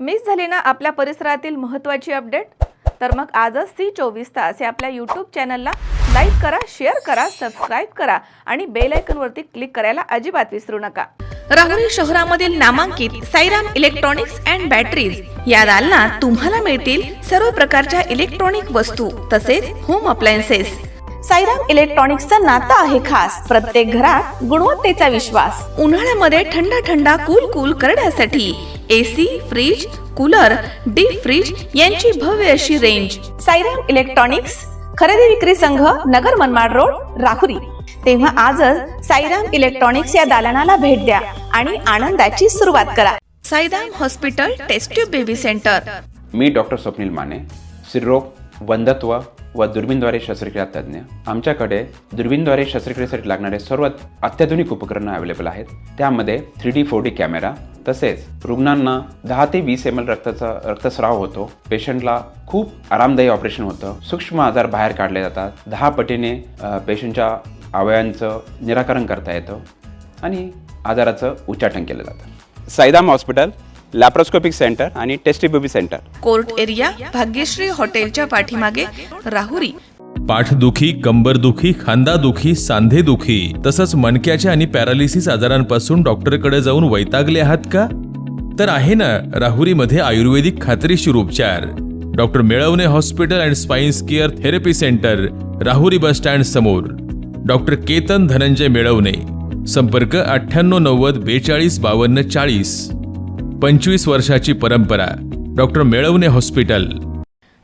Miss झाली ना आपल्या परिसरातील महत्त्वाची अपडेट? तर मग आजच C24 तास या आपल्या यूट्यूब चॅनलला लाईक करा, शेअर करा, सबस्क्राईब करा आणि बेल आयकॉनवरती क्लिक करायला अजिबात विसरू नका. राहुरी शहरामधील नामांकित साईराम इलेक्ट्रॉनिक्स अँड बॅटरीज या दालनात तुम्हाला मिळतील सर्व प्रकारच्या इलेक्ट्रॉनिक वस्तू तसेच होम अप्लायन्सेस. साईराम इलेक्ट्रॉनिक्सचं नातं आहे खास. प्रत्येक घरात गुणवत्तेचा विश्वास. उन्हाळ्यामध्ये थंड कूल करण्यासाठी AC, fridge, cooler, deep freeze यांची भव्य अशी रेंज. साईराम इलेक्ट्रॉनिक्स, खरेदी विक्री संघ, नगर मनमाड रोड, राहुरी. तेव्हा आजच साईराम इलेक्ट्रॉनिक्स या दालनाला भेट द्या आणि आनंदाची सुरुवात करा. Sairam hospital test tube baby centre. मी डॉक्टर स्वप्नील माने, स्त्रीरोग, वंध्यत्व व दुर्बीणद्वारे शस्त्रक्रिया तज्ज्ञ. आमच्याकडे दुर्बीणद्वारे शस्त्रक्रियेसाठी लागणारे सर्व अत्याधुनिक उपकरणं अवेलेबल आहेत. त्यामध्ये 3D 4D कॅमेरा, तसेच रुग्णांना 10 ते 20 ml रक्तस्राव होतो. पेशंटला खूप आरामदायी ऑपरेशन होतं. सूक्ष्म आजार बाहेर काढले जातात. 10 पटीने पेशंटच्या अवयवांचं निराकरण करता येतं आणि आजाराचं उच्चाटन केलं जातं. साईराम हॉस्पिटल, लॅप्रोस्कोपिक सेंटर आणि test baby centre, court area, Bhagyashree हॉटेलच्या पाठीमागे, राहुरी. पाठदुखी, कंबरदुखी, खांदादुखी, सांधेदुखी तसंच मणक्याच्या आणि पॅरालिसिस आजारांपासून डॉक्टरकडे जाऊन वैतागले आहात का? तर आहे ना राहुरीमध्ये आयुर्वेदिक खात्रीशीर उपचार. Doctor Melavane hospital and spines care therapy centre, Rahuri bus stand समोर. डॉक्टर केतन धनंजय मेळवणे. संपर्क 9890 42 52 40. 25 वर्षाची परंपरा. Doctor Melavane hospital.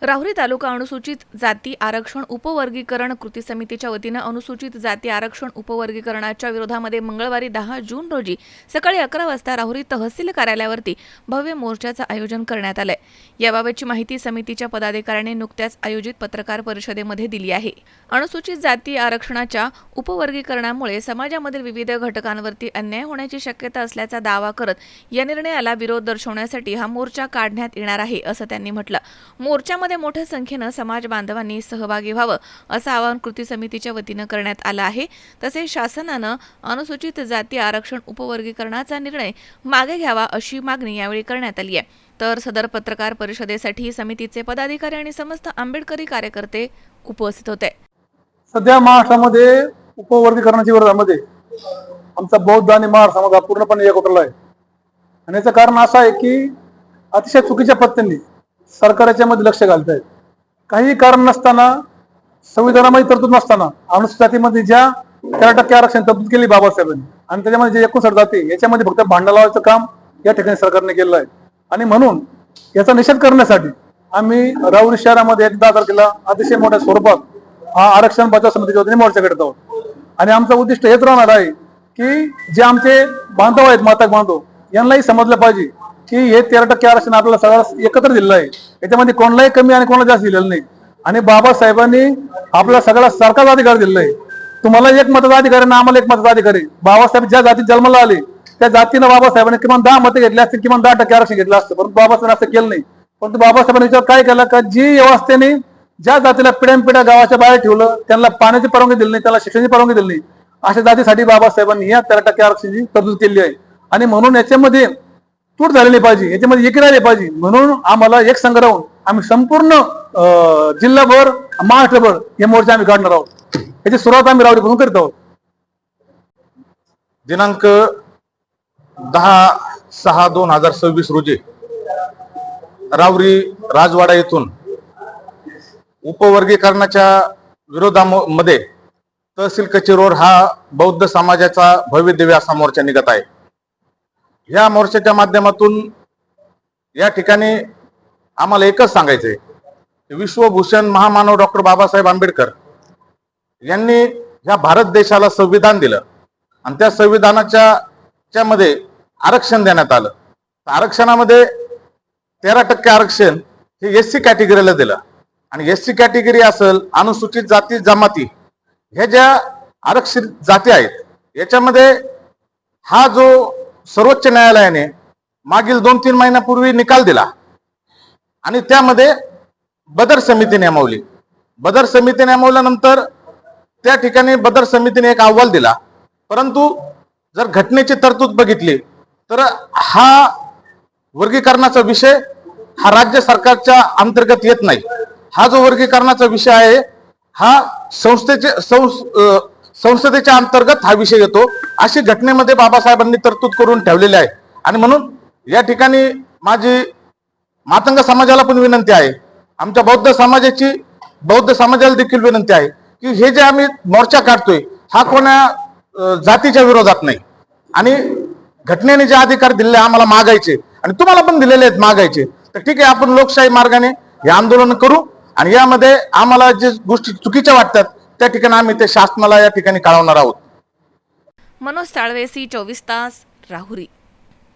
राहुरी तालुका अनुसूचित जाती आरक्षण उपवर्गीकरण कृती समितीच्या वतीनं अनुसूचित जाती आरक्षण उपवर्गीकरणाच्या विरोधामध्ये मंगळवारी 10 जून रोजी सकाळी 11 वाजता राहुरी तहसील कार्यालयावरती भव्य मोर्चाचं आयोजन करण्यात आलंय. याबाबतची माहिती समितीच्या पदाधिकाऱ्यांनी नुकत्याच आयोजित पत्रकार परिषदेमध्ये दिली आहे. अनुसूचित जाती आरक्षणाच्या उपवर्गीकरणामुळे समाजामधील विविध घटकांवरती अन्याय होण्याची शक्यता असल्याचा दावा करत या निर्णयाला विरोध दर्शवण्यासाठी हा मोर्चा काढण्यात येणार आहे असं त्यांनी म्हटलं. मोर्चामध्ये मोठ्या संख्येनं समाज बांधवांनी सहभागी व्हावं असं आवाहन कृती समितीच्या वतीनं करण्यात आलं आहे. तसेच शासनानं अनुसूचित जाती आरक्षण उपवर्गीकरणाचा निर्णय मागे घ्यावा अशी मागणी यावेळी करण्यात आली आहे. तर सदर पत्रकार परिषदेसाठी समितीचे पदाधिकारी आणि समस्त आंबेडकरी कार्यकर्ते उपस्थित होते. सध्या महाराष्ट्रामध्ये उपवर्गीकरणाच्या विरोधामध्ये आमचा बौद्ध आणि महार समाज पूर्णपणे एक उतरला आहे. आणि याचं कारण असं आहे की अतिशय चुकीच्या पद्धतीने सरकार याच्यामध्ये लक्ष घालत आहे. काही कारण नसताना, संविधानामध्ये तरतूद नसताना अनुसूचित जातीमध्ये ज्या 13% आरक्षण तरतूद केली बाबासाहेबांनी आणि त्याच्यामध्ये जे 59 जाती याच्यामध्ये फक्त भांडण लावायचं काम या ठिकाणी सरकारने केलं आहे. आणि म्हणून याचा निषेध करण्यासाठी आम्ही राहुरी शहरामध्ये 10 तारखेला अतिशय मोठ्या स्वरूपात हा आरक्षण बचाव समितीच्या वतीने मोर्चा करत आहोत. आणि आमचं उद्दिष्ट हेच राहणार आहे की जे आमचे बांधव आहेत, मातक बांधव, यांनाही समजलं पाहिजे की हे 13% आरक्षण आपल्याला सगळं एकत्र दिलेलं आहे. याच्यामध्ये कोणालाही कमी आणि कोणाला जास्त दिलेलं नाही. आणि बाबासाहेबांनी आपला सगळा सारखाच अधिकार दिलेला आहे. तुम्हाला एक मताचा अधिकार आहे ना आम्हाला एक मताचा अधिकार आहे. बाबासाहेब ज्या जातीत जन्माला आले त्या जातीनं बाबासाहेबांनी किमान 10 मतं घेतली असतील, किमान 10% आरक्षण घेतलं असतं. परंतु बाबासाहेबांनी असं केलं नाही. परंतु बाबासाहेबांनी विचार काय केला का जी व्यवस्थेने ज्या जातीला पिढ्यानपिढ्या गावाच्या बाहेर ठेवलं, त्यांना पाण्याची परवानगी दिली नाही, त्याला शिक्षणाची परवानगी दिली नाही, अशा जातीसाठी बाबासाहेबांनी या 13% आरक्षणाची तरतूद केली आहे. आणि म्हणून याच्यामध्ये तूट झालेली पाहिजे, याच्यामध्ये एकी राहिली पाहिजे. म्हणून आम्हाला एक संघ राहून आम्ही संपूर्ण जिल्हाभर, महाराष्ट्रभर हे मोर्चा आम्ही काढणार आहोत. याची सुरुवात आम्ही राहुरीपासून करीत आहोत. दिनांक 10/6/2026 रोजी राहुरी राजवाडा येथून उपवर्गीकरणाच्या विरोधामध्ये तहसील कचेरी रोड हा बौद्ध समाजाचा भव्य दिव्य असा मोर्चा निघत आहे. या मोर्चाच्या माध्यमातून या ठिकाणी आम्हाला एकच सांगायचंय, विश्वभूषण महामानव डॉक्टर बाबासाहेब आंबेडकर यांनी ह्या भारत देशाला संविधान दिलं आणि त्या संविधानाच्या मध्ये आरक्षण देण्यात आलं. आरक्षणामध्ये 13% आरक्षण हे SC कॅटेगरीला दिलं. आणि SC कॅटेगरी असेल, अनुसूचित जाती जमाती ह्या ज्या आरक्षित जाती आहेत याच्यामध्ये हा जो सर्वोच्च न्यायालयाने मागील 2-3 महिन्यापूर्वी निकाल दिला आणि त्यामध्ये बदर समिती नेमवली. बदर समिती नेमवल्यानंतर त्या ठिकाणी बदर समितीने एक अहवाल दिला. परंतु जर घटनेची तरतूद बघितली तर हा वर्गीकरणाचा विषय हा राज्य सरकारच्या अंतर्गत येत नाही. हा जो वर्गीकरणाचा विषय आहे हा संसदेच्या अंतर्गत हा विषय येतो. अशी घटनेमध्ये बाबासाहेबांनी तरतूद करून ठेवलेली आहे. आणि म्हणून या ठिकाणी माझी मातंग समाजाला पण विनंती आहे, आमच्या बौद्ध समाजाला देखील विनंती आहे की हे जे आम्ही मोर्चा काढतोय हा कोणा जातीच्या विरोधात नाही. आणि घटनेने जे अधिकार दिले आम्हाला मागायचे आणि तुम्हाला पण दिलेले आहेत मागायचे, तर ठीक आहे, आपण लोकशाही मार्गाने हे आंदोलन करू. आणि यामध्ये आम्हाला जे गोष्टी चुकीच्या वाटतात त्या ठिकाणी आम्ही ते शासनाला या ठिकाणी कळवणार आहोत. मनोज साळवे, C24 तास, राहुरी.